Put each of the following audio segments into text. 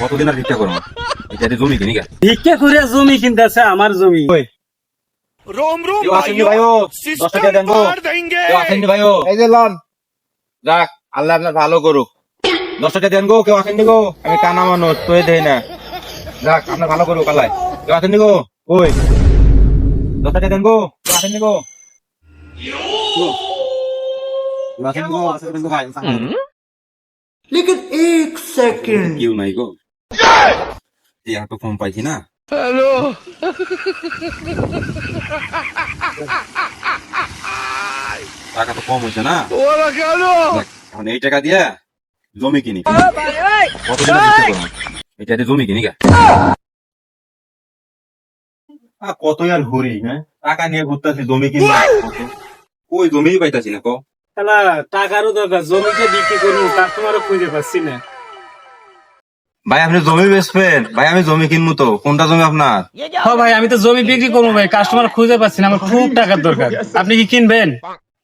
কতদিন আর ভিক্ষা করবো? এটা জমি কিনি গা ভিক্ষা করে জমি কিনতেছে আমার জমি। रोम रोम কেউ আসেননি भाइयों, ভাইও, 10 টাকা सिस्टम দেন গো। पार देंगे। কেউ আসেননি ভাইও, এই যে লন, যাক আল্লাহ আপনার ভালো করুক। 10 টাকা দেন গো, কেউ আসেননি গো। আমি কানা মানুষ, তোই দেই না। যাক আপনার ভালো করুক আল্লাহ। কেউ আসেননি গো, ওই 10 টাকা দেন গো, কেউ আসেননি গো। কেউ আসেননি গো, আসেননি গো ভাই। लेकिन एक सेकंड কেউ নাই গো, এই এত কম পাইছি না। টাকা তো কম হয়েছে না। দেখ, এখন এই টাকা দিয়ে জমি কিনি। কতদিন আর ভিক্ষা করবো? এটা দিয়ে জমি কিনি গা। কতই আর ঘুরি, হ্যাঁ টাকা নিয়ে ঘুরতেছি, জমি কিনি ওই জমি পাইতাছি না কো। শালা টাকারও দরকার, জমিটা বিক্রি করবো, কাস্টমারও খুঁজে পাচ্ছি না। ভাই আপনি জমি বেচবেন? ভাই আমি জমি কিনবো তো। কোনটা জমি আপনার? হ্যাঁ ভাই, আমি তো জমি বিক্রি করবো ভাই, কাস্টমার খুঁজে পাচ্ছি না, আমার খুব টাকার দরকার। আপনি কি কিনবেন?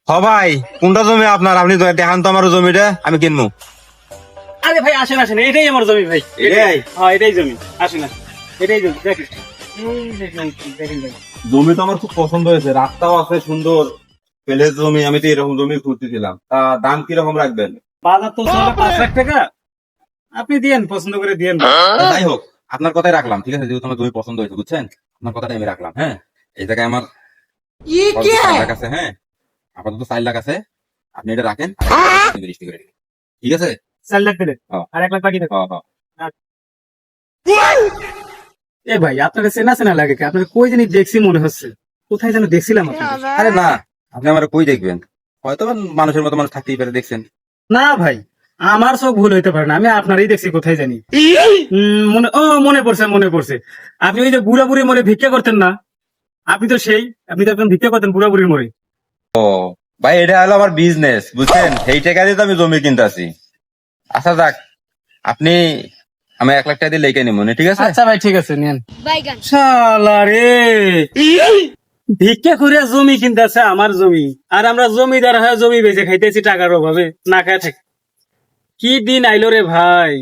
হ ভাই, কোনটা জমি আপনার? আপনি দেখান তো আমার জমিটা, আমি কিনবো। আরে ভাই আসেন আসেন, এটাই আমার জমি ভাই। এটাই? হ্যাঁ এটাই জমি, আসেন আসেন, এটাই জমি। দেখেন দেখেন ভাই, জমি তো আমার খুব পছন্দ হয়েছে, রাস্তাও আছে সুন্দর, পেলের জমি। আমি তো এরকম জমি খুঁজতেছিলাম। তা দাম কিরকম রাখবেন? বাজার তো চলে 5 লাখ টাকা, আপনি দিয়েন, পছন্দ করে দিয়েন। যাই হোক, আপনার কথাই রাখলাম, ঠিক আছে? যেহেতু আমার জমি পছন্দ হয়েছে, বুঝছেন, আপনার কথাটাই আমি রাখলাম। হ্যাঁ, এই জায়গায় আমার ये क्या 4 है? লাখ আছে। হ্যাঁ, আপাতত 4 লাখ আছে, আপনি এটা রাখেন, রেজিস্ট্রি করে দিন। ঠিক আছে? 4 লাখ দিলেন, হ্যাঁ। আর 1 লাখ বাকি দেন। হ্যাঁ, হ্যাঁ। এ ভাই, আপনাকে চেনা চেনা লাগে কি? আপনাকে কই জানি দেখছি মনে হচ্ছে, কোথায় যেন দেখছিলাম আপনাকে। আরে না, আপনি আমার কই দেখবেন? হয়তো বা মানুষের মতো মানুষ থাকতেই পারে, দেখছেন। না ভাই, আমার সব ভুল হইতে পারে না, আমি আপনারই দেখছি কোথায় জানি। মনে পড়ছে মনে পড়ছে, আপনি ওই যে বুড়া বুড়ি মরে ভিক্ষা করতেন না? আপনি তো সেই, আপনি তো একদম ভিক্ষা করতেন বুড়া বুড়ির মরে। ও ভাই, এটা হলো আমার বিজনেস, বুঝছেন? এই টাকা দিয়ে তো আমি জমি কিনতেছি। আচ্ছা যাক, আপনি আমি 1 লাখ টাকা দিয়ে লেখে নিব, ঠিক আছে? আচ্ছা ভাই, ঠিক আছে, নেন। বাইগান শালা রে, ভিক্ষা করে জমি কিনতেছে আমার জমি, আর আমরা জমিদার হয়ে জমি বেচে খাইতেছি টাকার অভাবে, না খায় থাকি। কি দিন আইলো রে ভাই।